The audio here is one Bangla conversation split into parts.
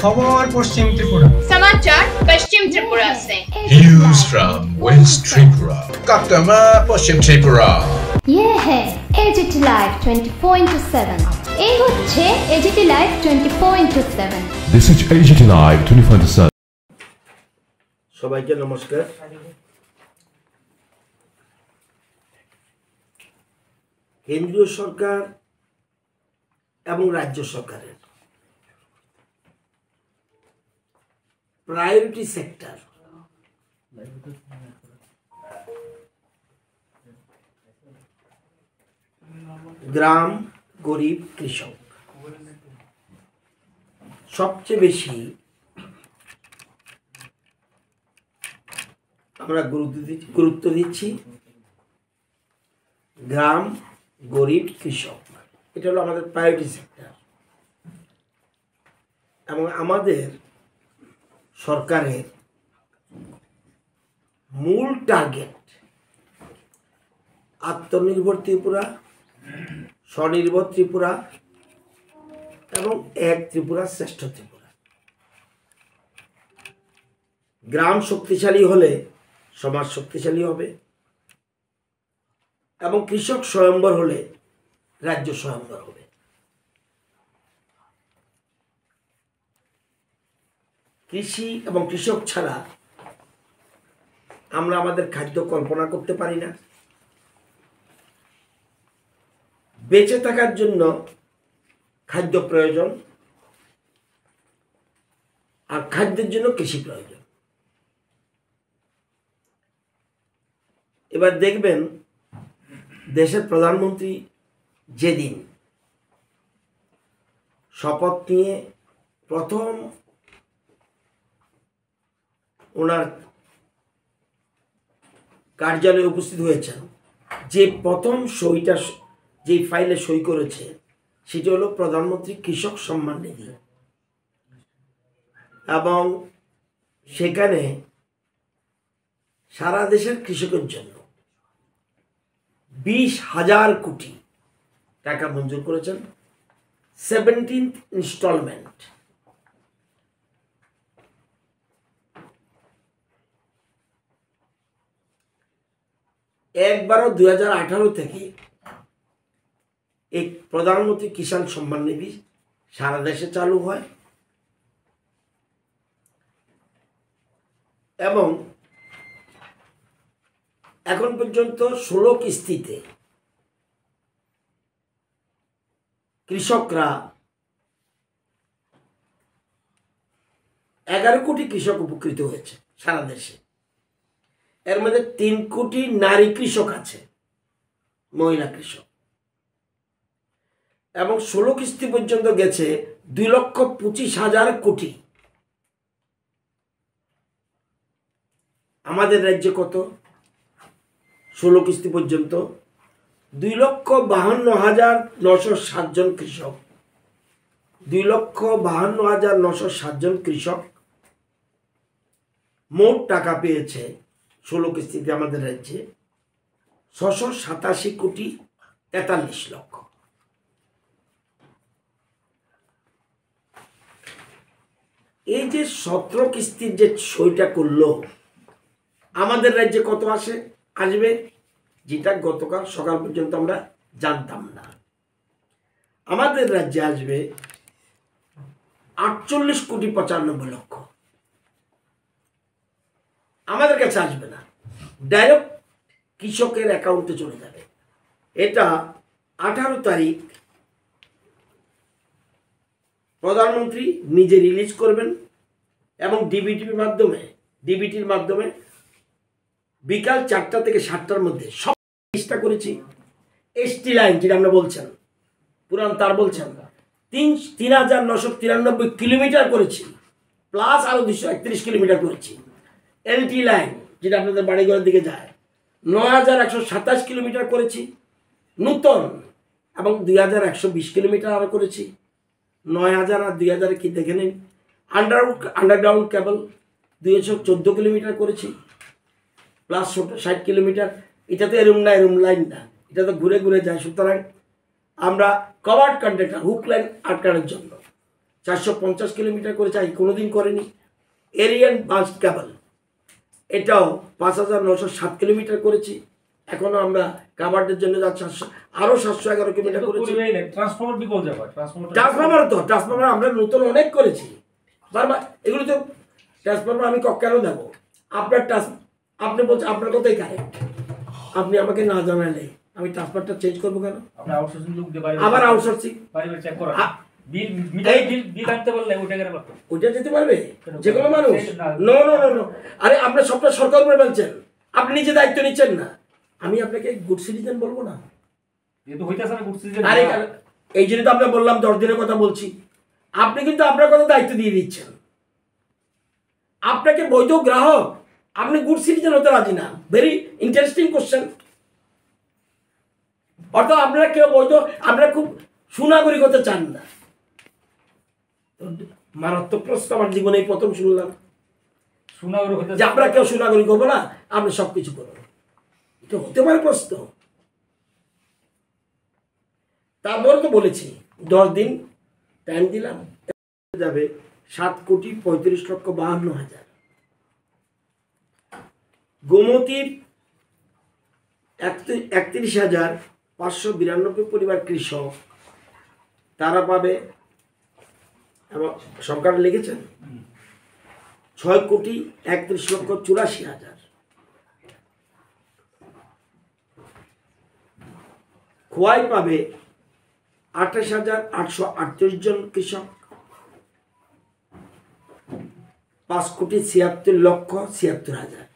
खबर पश्चिम त्रिपुरा समाचार पश्चिम त्रिपुरा से News from West Tripura, Kaktama, Pashchim Tripura. ये है एजीटी लाइव 24/7 এই হচ্ছে AGT live 24/7 This is AGT Live 24/7 সবাইকে নমস্কার। কেন্দ্রীয় সরকার এবং রাজ্য সরকারের প্রায়োরিটি সেক্টর গ্রাম, গরিব, কৃষক সবচেয়ে বেশি আমরা গুরুত্ব দিচ্ছি। গ্রাম, গরিব, কৃষক, এটা হলো আমাদের প্রায়োরিটি সেক্টর। এবং আমাদের সরকারের মূল টার্গেট আত্মনির্ভর ত্রিপুরা, স্বনির্ভর ত্রিপুরা এবং এক ত্রিপুরা শ্রেষ্ঠ ত্রিপুরা। গ্রাম শক্তিশালী হলে সমাজ শক্তিশালী হবে এবং কৃষক স্বয়ম্বর হলে রাজ্য স্বয়ম্বর হবে। কৃষি এবং কৃষক ছাড়া আমরা আমাদের খাদ্য কল্পনা করতে পারি না। বেঁচে থাকার জন্য খাদ্য প্রয়োজন আর খাদ্যের জন্য কৃষি প্রয়োজন। এবার দেখবেন দেশের প্রধানমন্ত্রী যেদিন শপথ নিয়ে প্রথম ওনার কার্যালয়ে উপস্থিত হয়েছেন, যে প্রথম সইটা যে ফাইলে সই করেছে সেটা হলো প্রধানমন্ত্রী কৃষক সম্মান নিধি। এবং সেখানে সারা দেশের কৃষকের জন্য 20,000 কোটি টাকা মঞ্জুর করেছেন। 17th instalment. একবারও 2018 থেকে এই প্রধানমন্ত্রী কিষাণ সম্মান নিধি সারা দেশে চালু হয় এবং এখন পর্যন্ত 16 কিস্তিতে কৃষকরা 11 কোটি কৃষক উপকৃত হয়েছে সারা দেশে। এর মধ্যে 3 কোটি নারী কৃষক আছে, মহিলা কৃষক। এবং 16 কিস্তি পর্যন্ত গেছে 2,25,000 কোটি। আমাদের রাজ্যে কত? 16 কিস্তি পর্যন্ত 2,52,907 জন কৃষক। 2,52,907 জন কৃষক মোট টাকা পেয়েছে 16 কিস্তিতে আমাদের রাজ্যে 687 কোটি 43 লক্ষ। এই যে 17 কিস্তির যে সইটা করলো, আমাদের রাজ্যে কত আসবে যেটা গতকাল সকাল পর্যন্ত আমরা জানতাম না। আমাদের রাজ্যে আসবে 48 কোটি 95 লক্ষ। আমাদের কাছে আসবে না, ডাইরেক্ট কৃষকের অ্যাকাউন্টে চলে যাবে। এটা 18 তারিখ প্রধানমন্ত্রী নিজে রিলিজ করবেন এবং ডিবিটির মাধ্যমে বিকাল 4টা থেকে 7টার মধ্যে সব চেষ্টা করেছি। এসটি লাইন যেটা আমরা বলছেন, পুরান তার বলছেন, 3,993 কিলোমিটার করেছি, প্লাস আরো 231 কিলোমিটার করেছি। এলটি লাইন যেটা আপনাদের বাড়িঘরের দিকে যায় 9,127 কিলোমিটার করেছি নূতন, এবং 2,120 কিলোমিটার আরো করেছি। 9,000 আর 2,000 কি দেখে নিন। আন্ডারগ্রাউন্ড কেবল 214 কিলোমিটার করেছি, প্লাস 60 কিলোমিটার। এটা তো এরম লাইন না, এটা তো ঘুরে ঘুরে যায়। সুতরাং আমরা কভার্ড কন্ট্রাক্টর হুক লাইন আটকানোর জন্য 450 কিলোমিটার করেছে, আগে কোনোদিন করেনি। এরিয়ান বাস্ট কেবল এটাও 5907 কিলোমিটার করেছি। এখনো আমরা কাভার্ডের জন্য যাচ্ছি আরো 711 কিলোমিটার করেছি। ট্রান্সফরমার আমরা নতুন অনেক করেছি। এগুলো তো ট্রান্সফরমার আমি কেন দেবো? আপনি বলছেন আপনার কথাই কারেক্ট। আপনি আমাকে না জানালে আমি ট্রান্সফারটা চেঞ্জ করবো কেন? আবার আউটসোর্সিং ওইটা যেতে পারবে যে কোনো মানুষ? নো নো নো নো, আরে আপনি সবটা সরকার উপরে বলছেন, আপনি নিজে দায়িত্ব নিচ্ছেন না। আমি আপনাকে গুড সিটিজেন বলবো না? আরে এই জন্য তো আপনাকে বললাম 10 দিনের কথা বলছি। আপনি কিন্তু আপনার কথা দায়িত্ব দিয়ে দিচ্ছেন। আপনাকে বৈধ গ্রাহক, আপনি গুড সিটিজেন হতে রাজি না। Very interesting question. অর্থাৎ আপনারা কেউ বৈধ, আপনারা খুব সুনাগরিক হতে চান না। মারাত্মক প্রশ্ন আমার জীবনে প্রথম শুনলাম যে আপনারা কেউ সুনাগরিক হবো না, আপনি সবকিছু করবেন। এটা হতে পারে প্রশ্ন? তারপরে তো বলেছি 10 দিন টাইম দিলাম, যাবে 7,35,52,000। গোমতীর 31,592 পরিবার কৃষক, তারা পাবে, এবং সংখ্যাটা লিখেছেন 6,31,84,000। খোয়াই পাবে 28,838 জন কৃষক, 5,76,76,000।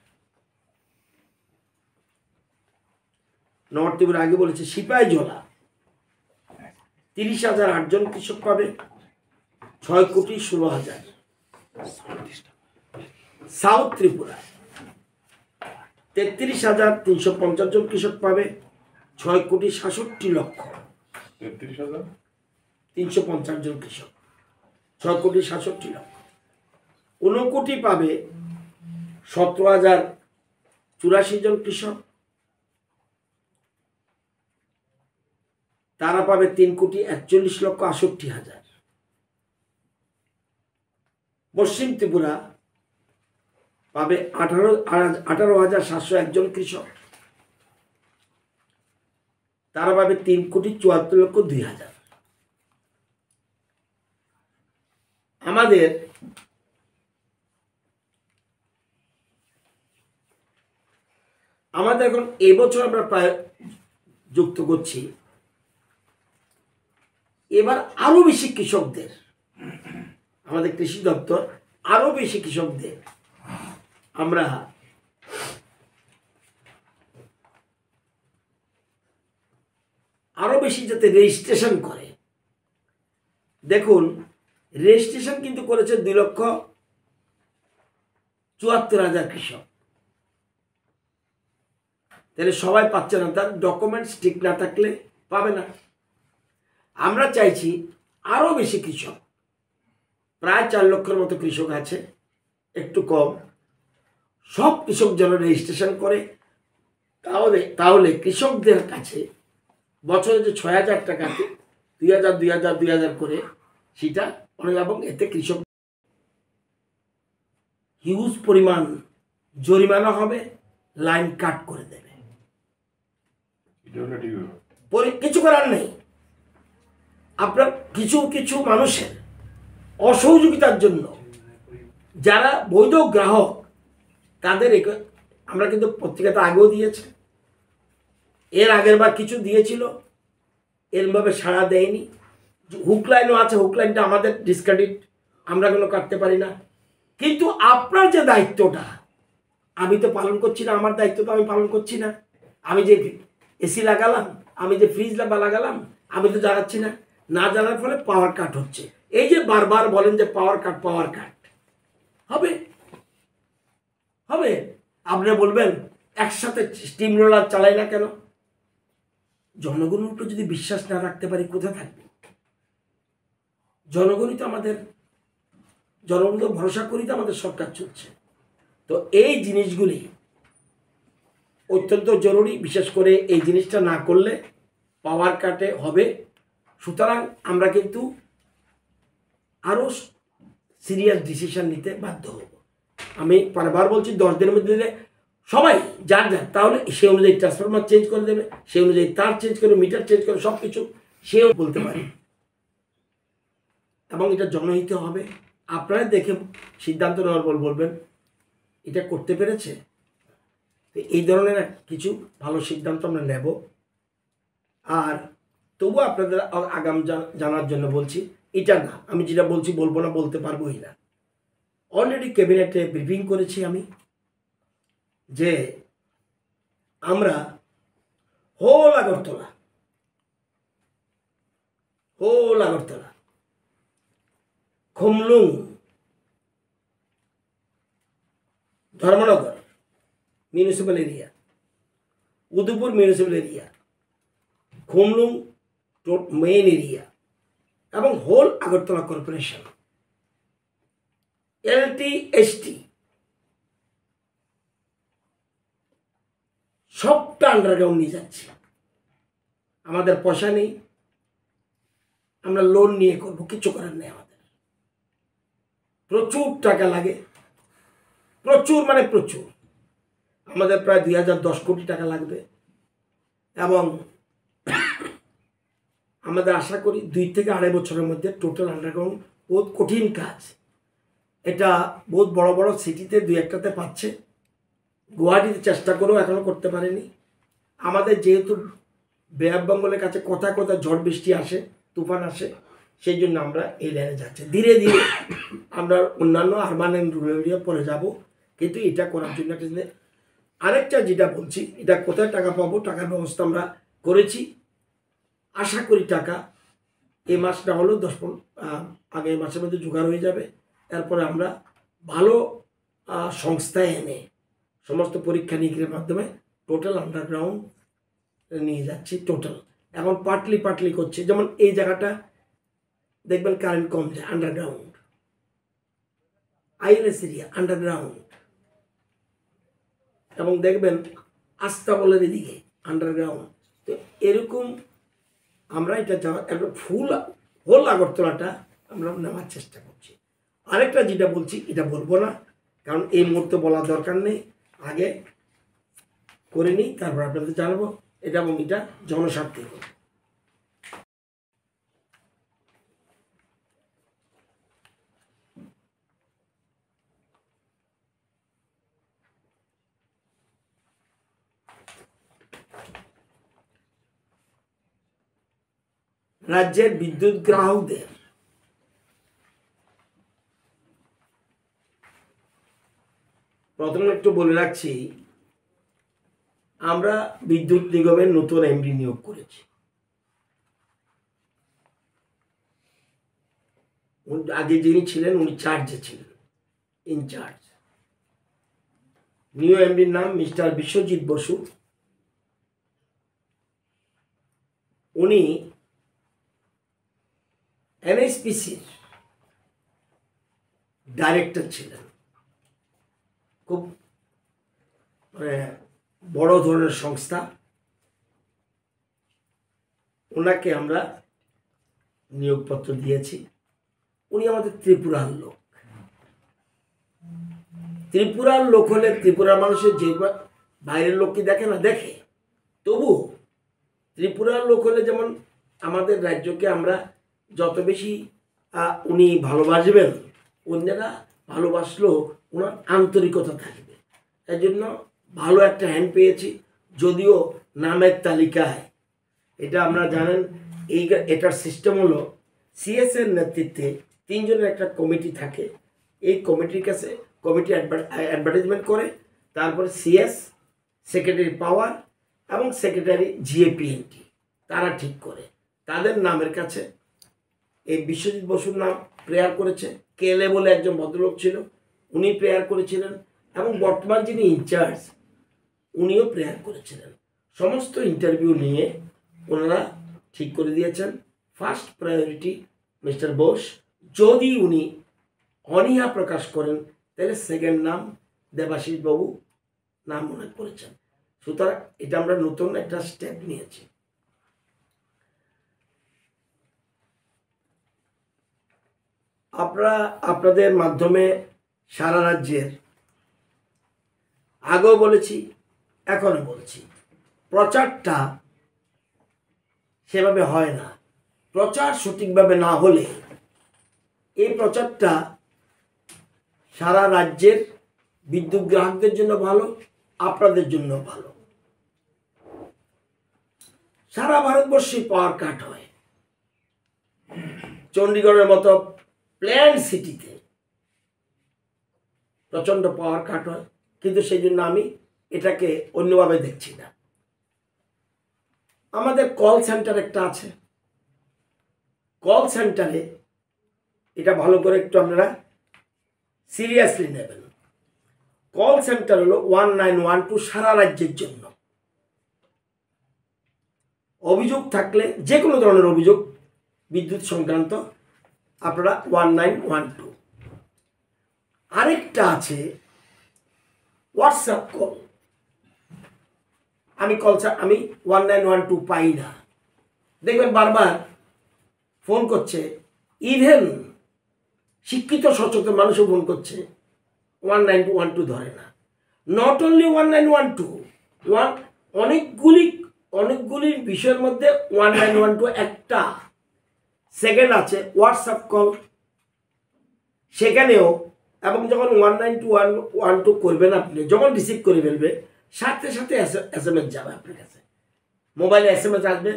নর্থ ত্রিপুরা আগে বলেছে সিপাহীজলা 30,008 জন কৃষক পাবে, 6,16,000। সাউথ ত্রিপুরা 33,350 জন কৃষক পাবে, 6,67,00,000। 33,350 জন কৃষক, 6,67,00,000। 59 পাবে 17,084 জন কৃষক, তারা পাবে 3,41,68,000। পশ্চিম ত্রিপুরা পাবে 18,701 জন কৃষক, তারা পাবে 3,74,02,000। আমাদের এখন এই বছর আমরা প্রায় যুক্ত করছি, এবার আরো বেশি কৃষকদের, আমাদের কৃষি দপ্তর আরো বেশি কৃষকদের আমরা আরো বেশি যাতে রেজিস্ট্রেশন করে। দেখুন রেজিস্ট্রেশন কিন্তু করেছে 2,74,000 কৃষক। তাহলে সবাই পাচ্ছে না, তার ডকুমেন্টস ঠিক না থাকলে পাবে না। আমরা চাইছি আরো বেশি কৃষক, প্রায় 4 লক্ষের মতো কৃষক আছে, একটু কম, সব কৃষক যেন রেজিস্ট্রেশন করে। তাহলে কৃষকদের কাছে বছরে যে 6,000 টাকা 2,000 2,000 2,000 করে সেটা অনেক, এবং এতে কৃষক হিউজ পরিমাণ জরিমানা হবে, লাইন কাট করে দেবে, কিছু করার নেই। আপনার কিছু কিছু মানুষের অসহযোগিতার জন্য যারা বৈধ গ্রাহক তাদের, আমরা কিন্তু পত্রিকাতে আগেও দিয়েছে, এর আগের বার কিছু দিয়েছিল, এরভাবে সাড়া দেয়নি। হুকলাইনও আছে, হুকলাইনটা আমাদের ডিসক্রেডিট, আমরা কোনো কাটতে পারি না। কিন্তু আপনার যে দায়িত্বটা আমি তো পালন করছি না, আমার দায়িত্ব তো আমি পালন করছি না। আমি যে এসি লাগালাম, আমি যে ফ্রিজ লাগালাম, আমি তো জানাচ্ছি না। না জানার ফলে পাওয়ার কাট হচ্ছে। এই যে বারবার বলেন যে পাওয়ার কাট হবে হবে, আপনারা বলবেন একসাথে স্টিম রোলার চালাই না কেন? জনগণের উপর যদি বিশ্বাস না রাখতে পারি কোথায় থাকবে? জনগণই তো আমাদের, জনগণ ভরসা করি তো আমাদের সরকার চলছে। তো এই জিনিসগুলি অত্যন্ত জরুরি, বিশেষ করে এই জিনিসটা না করলে পাওয়ার কাটে হবে। সুতরাং আমরা কিন্তু আরও সিরিয়াস ডিসিশন নিতে বাধ্য হব। আমি বারবার বলছি 10 দিনের মধ্যে দিলে সবাই যার যার, তাহলে সেই অনুযায়ী ট্রান্সফরমার চেঞ্জ করে দেবে, সেই অনুযায়ী তার চেঞ্জ করে, মিটার চেঞ্জ করে, সব কিছু সেও বলতে পারে। এবং এটা জনহিত হবে। আপনারা দেখে সিদ্ধান্ত নেওয়ার পর বলবেন এটা করতে পেরেছে। তো এই ধরনের কিছু ভালো সিদ্ধান্ত আমরা নেব। আর তবু আপনাদের আগাম জানার জন্য বলছি, এটা না আমি যেটা বলছি বলবো না, বলতে পারবোই না। অলরেডি ক্যাবিনেটে ব্রিফিং করেছি আমি যে আমরা whole Agartala Khumlung, Dharmanagar municipal area, Udaipur municipal area, Khumlung main area এবং whole Agartala corporation, LT ST সবটা আন্ডারগ্রাউন্ড নিয়ে যাচ্ছি। আমাদের পয়সা নেই, আমরা লোন নিয়ে করবো, কিছু করার নেই। আমাদের প্রচুর টাকা লাগে, প্রচুর মানে প্রচুর। আমাদের প্রায় 2010 কোটি টাকা লাগবে এবং আমাদের আশা করি 2 থেকে 2.5 বছরের মধ্যে টোটাল আন্ডারগ্রাউন্ড। বহুত কঠিন কাজ এটা। বহুত বড় বড় সিটিতে 2-1টাতে পাচ্ছে, গুয়াহাটিতে চেষ্টা করেও এখনো করতে পারেনি। আমাদের যেহেতু বে অফ বেঙ্গলের কাছে কথা ঝড় বৃষ্টি আসে, তুফান আসে, সেই জন্য আমরা এই লাইনে যাচ্ছি। ধীরে ধীরে আমরা অন্যান্য আরবান অ্যান্ড রুরাল এরিয়া পরে যাব, কিন্তু এটা করার জন্য আরেকটা যেটা বলছি, এটা কোথায় টাকা পাবো, টাকার ব্যবস্থা আমরা করেছি। আশা করি টাকা এই মাসটা হলো 10 আগামী মাসের মধ্যে জোগাড় হয়ে যাবে। তারপরে আমরা ভালো সংস্থায় এনে সমস্ত পরীক্ষা নিরীক্ষার মাধ্যমে টোটাল আন্ডারগ্রাউন্ড নিয়ে যাচ্ছি। টোটাল এখন পার্টলি করছে। যেমন এই জায়গাটা দেখবেন কারেন্ট কম যায়, আন্ডারগ্রাউন্ড। আইএলএস এরিয়া আন্ডারগ্রাউন্ড, এবং দেখবেন আস্তাবলের এদিকে আন্ডারগ্রাউন্ড। তো এরকম আমরা এটা যাওয়ার একটা হোল আগরতলাটা আমরা নেওয়ার চেষ্টা করছি। আরেকটা যেটা বলছি এটা বলবো না, কারণ এই মুহূর্তে বলা দরকার নেই, আগে করে নিই, তারপর আপনাদের জানাবো এটা, এবং এটা জনস্বার্থে করব। রাজ্যের বিদ্যুৎ গ্রাহকদের প্রথমে একটু বলে রাখছি, আমরা বিদ্যুৎ নিগমের নতুন এমডি নিয়োগ করেছি। আগে যিনি ছিলেন উনি চার্জে ছিলেন, ইনচার্জ। নিউ এমডির নাম মিস্টার বিশ্বজিৎ বসু। উনি এনএসপিসির ডাইরেক্টর ছিলেন। খুব বড় ধরনের সংস্থা। ওনাকে আমরা নিয়োগপত্র দিয়েছি। উনি আমাদের ত্রিপুরার লোক। ত্রিপুরার লোক হলে ত্রিপুরার মানুষের যে বাইরের লোক কি দেখে না, দেখে, তবু ত্রিপুরার লোক হলে যেমন আমাদের রাজ্যকে আমরা যত বেশি উনি ভালোবাসবেন, অন্যরা ভালোবাসলেও ওনার আন্তরিকতা থাকবে। এই জন্য ভালো একটা হ্যান্ড পেয়েছি। যদিও নামের তালিকায় এটা আমরা জানেন, এটার সিস্টেম হলো সিএস এর নেতৃত্বে 3 জনের একটা কমিটি থাকে। এই কমিটির কাছে কমিটি অ্যাডভার্টাইজমেন্ট করে, তারপরে সিএস, সেক্রেটারি পাওয়ার এবং সেক্রেটারি জিএপিএনটি তারা ঠিক করে। তাদের নামের কাছে এই বিশ্বজিৎ বসুর নাম প্রেয়ার করেছে। কেলে বলে একজন ভদ্রলোক ছিল, উনি প্রেয়ার করেছিলেন, এবং বর্তমান যিনি ইনচার্জ উনিও প্রেয়ার করেছিলেন। সমস্ত ইন্টারভিউ নিয়ে ওনারা ঠিক করে দিয়েছেন ফার্স্ট প্রায়োরিটি মিস্টার বোস। যদি উনি অনীহা প্রকাশ করেন তাহলে সেকেন্ড নাম দেবাশিস বাবু নাম উল্লেখ করেছেন। সুতরাং এটা আমরা নতুন একটা স্টেপ নিয়েছি। আপনাদের মাধ্যমে সারা রাজ্যের আগেও বলেছি, এখনো বলছি, প্রচারটা সেভাবে হয় না। প্রচার সঠিকভাবে না হলে এই প্রচারটা সারা রাজ্যের বিদ্যুৎ গ্রাহকদের জন্য ভালো, আপনাদের জন্য ভালো। সারা ভারতবর্ষে পাওয়ার কাট হয়। চণ্ডীগড়ের মতো প্ল্যান্ট সিটিতে প্রচণ্ড পাওয়ার কাট হয়, কিন্তু সেই জন্য আমি এটাকে অন্যভাবে দেখছি না। আমাদের কল সেন্টার একটা আছে, কল সেন্টারে এটা ভালো করে একটু আপনারা সিরিয়াসলি নেবেন। কল সেন্টার হলো 1912 সারা রাজ্যের জন্য। অভিযোগ থাকলে, যে কোনো ধরনের অভিযোগ বিদ্যুৎ সংক্রান্ত, আপনারা 1912। আরেকটা আছে হোয়াটসঅ্যাপ কল। আমি 1912 পাই না, দেখবেন বারবার ফোন করছে। ইভেন শিক্ষিত সচেতন মানুষও ফোন করছে, 1912 ধরে না। নট অনলি 1912, অনেকগুলি বিষয়ের মধ্যে 1912 একটা। সেকেন্ড আছে হোয়াটসঅ্যাপ কল, সেখানেও। এবং যখন 1912 করবেন আপনি, যখন রিসিভ করে ফেলবে, সাথে সাথে SMS যাবে আপনার কাছে, মোবাইলে SMS আসবে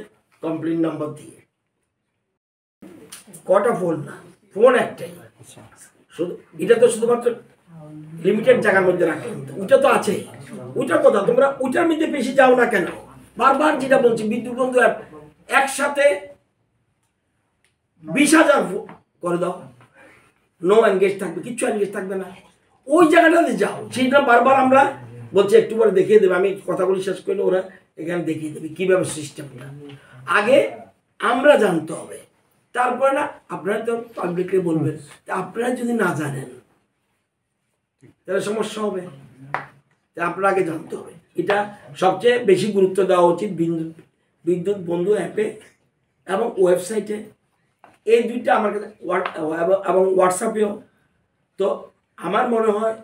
কমপ্লেইন নম্বর দিয়ে। কটা ফোন না, ফোন একটাই। শুধু এটা তো শুধুমাত্র লিমিটেড জায়গার মধ্যে রাখেন, ওইটা তো আছে। ওইটার কথা তোমরা ওইটার মধ্যে বেশি যাও না কেন? বারবার যেটা বলছি, বিদ্যুৎ বন্ধু অ্যাপ একসাথে 20,000 করে দাও, নো এনগেজ থাকবে, কিচ্ছু এনগেজ থাকবে না। ওই জায়গাটাতে যাও, সেইটা বারবার আমরা বলছি একটু পরে দেখিয়ে দেবে। আমি কথাগুলি শেষ করলে ওরা এখানে দেখিয়ে দেবে কীভাবে সিস্টেমটা। আগে আমরা জানতে হবে, তারপরে না আপনারা তো পাবলিকলি বলবেন। আপনারা যদি না জানেন তাহলে সমস্যা হবে। আপনারা আগে জানতে হবে। এটা সবচেয়ে বেশি গুরুত্ব দেওয়া উচিত বিদ্যুৎ বন্ধু অ্যাপে এবং ওয়েবসাইটে। এই দুইটা আমার কাছে, এবং হোয়াটসঅ্যাপেও। তো আমার মনে হয়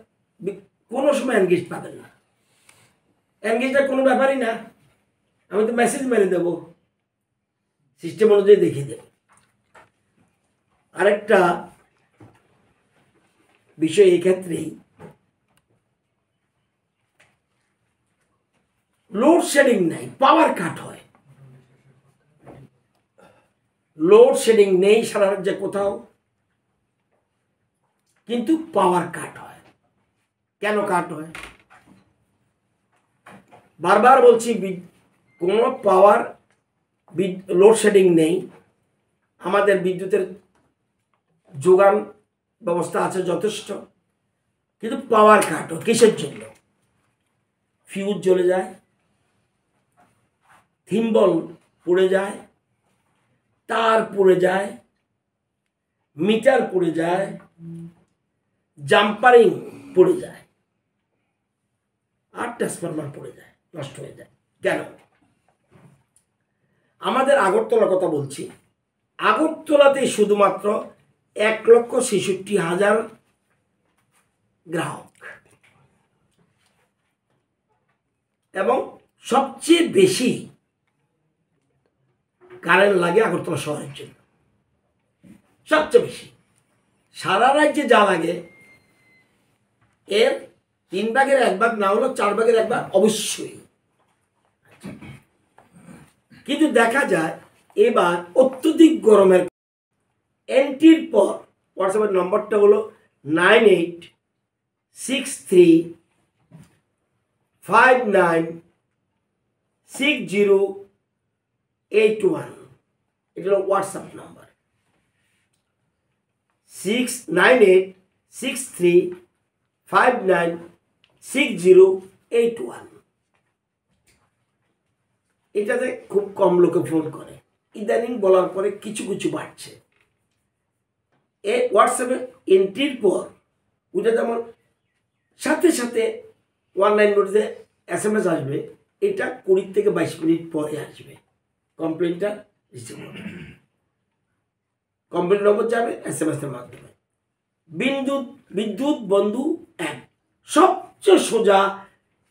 কোনো সময় এনগেজ পাবেন না। এনগেজটা কোনো ব্যাপারই না, আমি তো মেসেজ মেরে দেবো, সিস্টেম অনুযায়ী দেখিয়ে দেব। আরেকটা বিষয় এই ক্ষেত্রেই, লোডশেডিং নাই, পাওয়ার কাট হয়। লোডশেডিং নেই সারা রাজ্যে কোথাও, কিন্তু পাওয়ার কাট হয়। কেন কাট হয়? বারবার বলছি, কোনো পাওয়ার লোডশেডিং নেই। আমাদের বিদ্যুতের যোগান ব্যবস্থা আছে যথেষ্ট, কিন্তু পাওয়ার কাট হয়। কিসের জন্য? ফিউজ জ্বলে যায়, থিম্বল পুড়ে যায়, তার পুড়ে যায়, মিটার পুড়ে যায়, জাম্পারিং পুড়ে যায়, আর ট্রান্সফরমার পুড়ে যায়, নষ্ট হয়ে যায়। কেন? আমাদের আগরতলার কথা বলছি, আগরতলাতে শুধুমাত্র 1,66,000 গ্রাহক, এবং সবচেয়ে বেশি কারেন্ট লাগে আগরতলা শহরের জন্য, সবচেয়ে বেশি। সারা রাজ্যে যা লাগে এর 3/1 না হলো 4/1 অবশ্যই। কিন্তু দেখা যায় এবার অত্যধিক গরমের এন্ট্রির পর হোয়াটসঅ্যাপের নম্বরটা হলো 9863596081। এটা হলো হোয়াটসঅ্যাপ নাম্বার, 9863596081। এটাতে খুব কম লোকে ফোন করে, ইদানিং বলার পরে কিছু কিছু বাড়ছে। এই হোয়াটসঅ্যাপে এন্ট্রির পর ওইটা যেমন সাথে সাথে 19 নোটিসে SMS আসবে, এটা 20 থেকে 22 মিনিট পরে আসবে। কমপ্লেনটা রিসিভ হবে, কমপ্লেন নম্বর যাবে SMS এর মাধ্যমে। বিদ্যুৎ বন্ধু অ্যাপ সবচেয়ে সোজা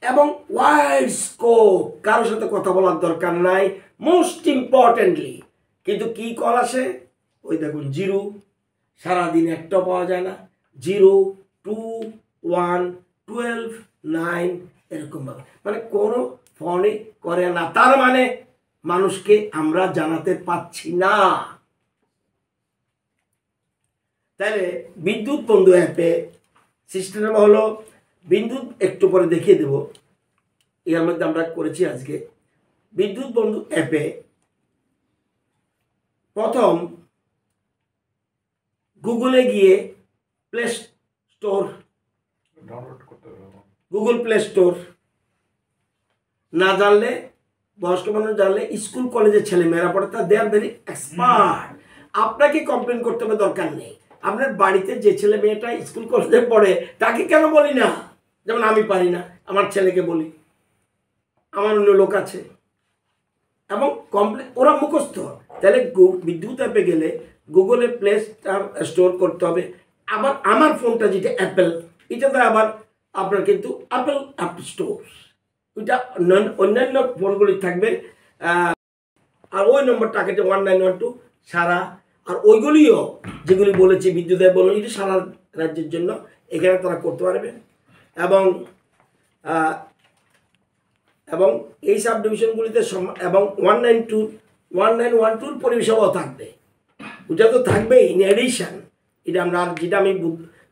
এবং ওয়াইড স্কোপ, কারোর সাথে কথা বলার দরকার নাই। মোস্ট ইম্পর্টেন্টলি কিন্তু কি কল আসে, ওই দেখুন 0, সারাদিন একটাও পাওয়া যায় না, 0, 2, 1, 12, 9 এরকমভাবে, মানে কোনো ফোনই করে না। তার মানে মানুষকে আমরা জানাতে পাচ্ছি না। তাহলে বিদ্যুৎ বন্ধু অ্যাপে সিস্টেম হলো, বিদ্যুৎ একটু পরে দেখিয়ে দেব, এর মধ্যে আমরা করেছি আজকে। বিদ্যুৎ বন্ধু অ্যাপে প্রথম গুগলে গিয়ে প্লে স্টোর ডাউনলোড করতে হবে, গুগল প্লে স্টোর। না জানলে, বয়স্ক মানুষ জানলে, স্কুল কলেজের ছেলে মেয়েরা পড়ে, তা দে আর ভেরি এক্সপার্ট। আপনাকে কমপ্লেন করতে হবে দরকার নেই। আপনার বাড়িতে যে ছেলে মেয়েটা স্কুল কলেজে পড়ে তাকে কেন বলি না? যেমন আমি পারি না, আমার ছেলেকে বলি, আমার অন্য লোক আছে, এবং কমপ্লেন ওরা মুখস্থ। তাহলে বিদ্যুৎ অ্যাপে গেলে গুগলে প্লে স্টোর করতে হবে। আবার আমার ফোনটা যেটা অ্যাপেল, এটাতে আবার আপনার কিন্তু অ্যাপেল অ্যাপ স্টোর, ওইটা অন্যান্য ফোনগুলি থাকবে। আর ওই নম্বরটা কেটে 1912 সারা, আর ওইগুলিও যেগুলি বলেছি বিদ্যুৎ অ্যাপ বলুন, এটা সারা রাজ্যের জন্য, এখানে তারা করতে পারবে। এবং এবং এই সাব ডিভিশনগুলিতে এবং 1912 পরিষেবাও থাকবে, ওটা তো থাকবেই ইন এডিশন। এটা আমরা, যেটা আমি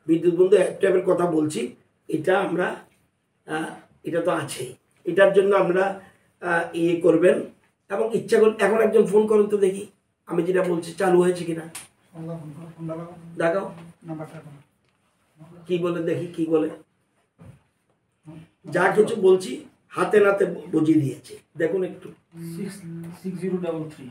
বিদ্যুৎ বন্ধু অ্যাপের কথা বলছি, এটা আমরা এটা তো আছেই। এটার জন্য আমরা ইয়ে করবেন, এবং ইচ্ছা করুন এখন একজন ফোন করুন তো দেখি আমি যেটা বলছি চালু হয়েছে কিনা, দেখাও কি বলে, দেখি কি বলে। যা কিছু বলছি হাতে নাতে বুঝিয়ে দিয়েছে, দেখুন একটু। 6033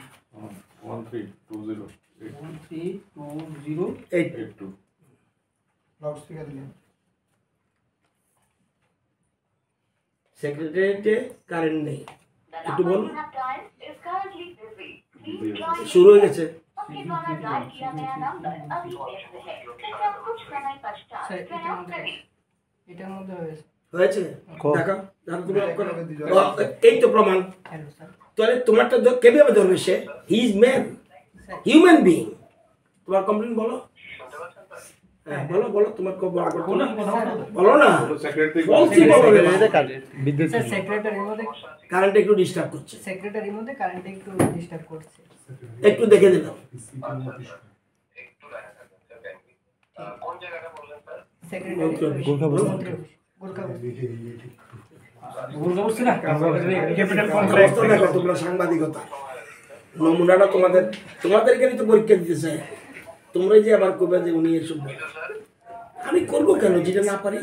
সেক্রেটারিয়েটে কারেন্ট নেই, একটু বলুন। শুরু হয়ে গেছে। হয়েছে, দেখো এই তো প্রমাণ। তাহলে তোমারটা কিভাবে ধরবে সে? He is man, human being. তোমার কমপ্লেন বলো, হ্যাঁ বলো বলো, তোমার বলো না, কারেন্ট একটু ডিস্টার্ব করছে, সেক্রেটারির মধ্যে কারেন্ট একটু ডিস্টার্ব করছে, একটু দেখে দিলাম। কোন জায়গাটা বললেন স্যার? সেক্রেটারি তোমরা সাংবাদিকতা নমুনাটা তোমাদেরকে তো পরীক্ষা দিতে চাই। তোমরাই যে আবার করবে যে উনি এসব, আমি করবো কেন যেটা না পারি?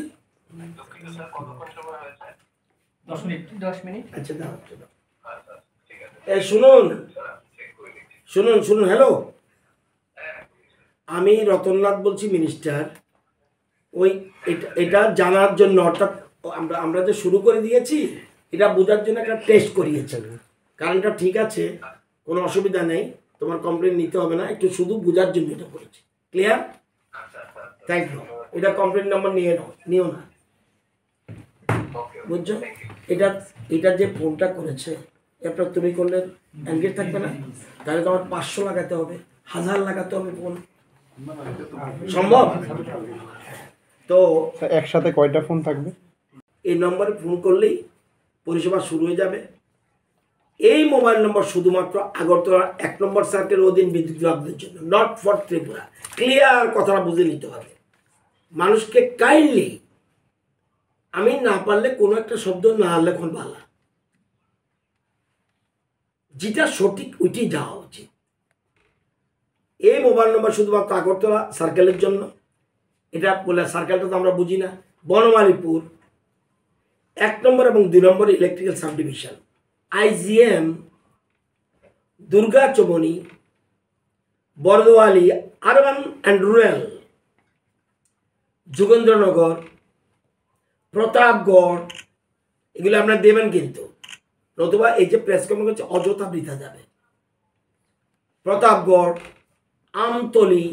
10 মিনিট। আচ্ছা দাও, শুনুন শুনুন শুনুন, হ্যালো, আমি রতননাথ বলছি, মিনিস্টার। ওই এটা জানার জন্য, অর্থাৎ আমরা যে শুরু করে দিয়েছি, এটা বোঝার জন্য একটা টেস্ট করিয়েছে। কারেন্টটা ঠিক আছে, কোনো অসুবিধা নেই, তোমার কমপ্লেন নিতে হবে না, একটু শুধু বোঝার জন্য এটা করেছি। ক্লিয়ার? Thank you. এটা কমপ্লেন নাম্বার নিও না, বুঝছো? এটা যে ফোনটা করেছে, এটা তুমি করলে এনগেজ থাকবে না, তাহলে তোমার 500 লাগাতে হবে, 1000 লাগাতে হবে ফোন, সম্ভব? তো একসাথে কয়টা ফোন থাকবে? এই নম্বরে ফোন করলেই পরিষেবা শুরু হয়ে যাবে। এই মোবাইল নম্বর শুধুমাত্র আগরতলা 1 নম্বর সার্কেল অধীন বিদ্যুৎ লাভের জন্য, নট ফর ত্রিপুরা। ক্লিয়ার কথাটা বুঝে নিতে হবে মানুষকে। কাইন্ডলি, আমি না পারলে কোনো একটা শব্দ না লেখন ভালো, যেটা সঠিক ওইটি যাওয়া উচিত। এই মোবাইল নম্বর শুধুমাত্র আগরতলা সার্কেলের জন্য। এটা বলে সার্কেলটা তো আমরা বুঝি না। বনমালীপুর 1 নম্বর এবং 2 নম্বর electrical sub division, IGM, Durga Chowmuhani, Bardowali, urban and rural, Jogendranagar, Pratapgarh, এগুলো আপনারা দেবেন কিন্তু, নতুবা এই যে প্রেস কনফারেন্স হচ্ছে অযথা বৃথা যাবে। প্রতাপগড়, আমতলি,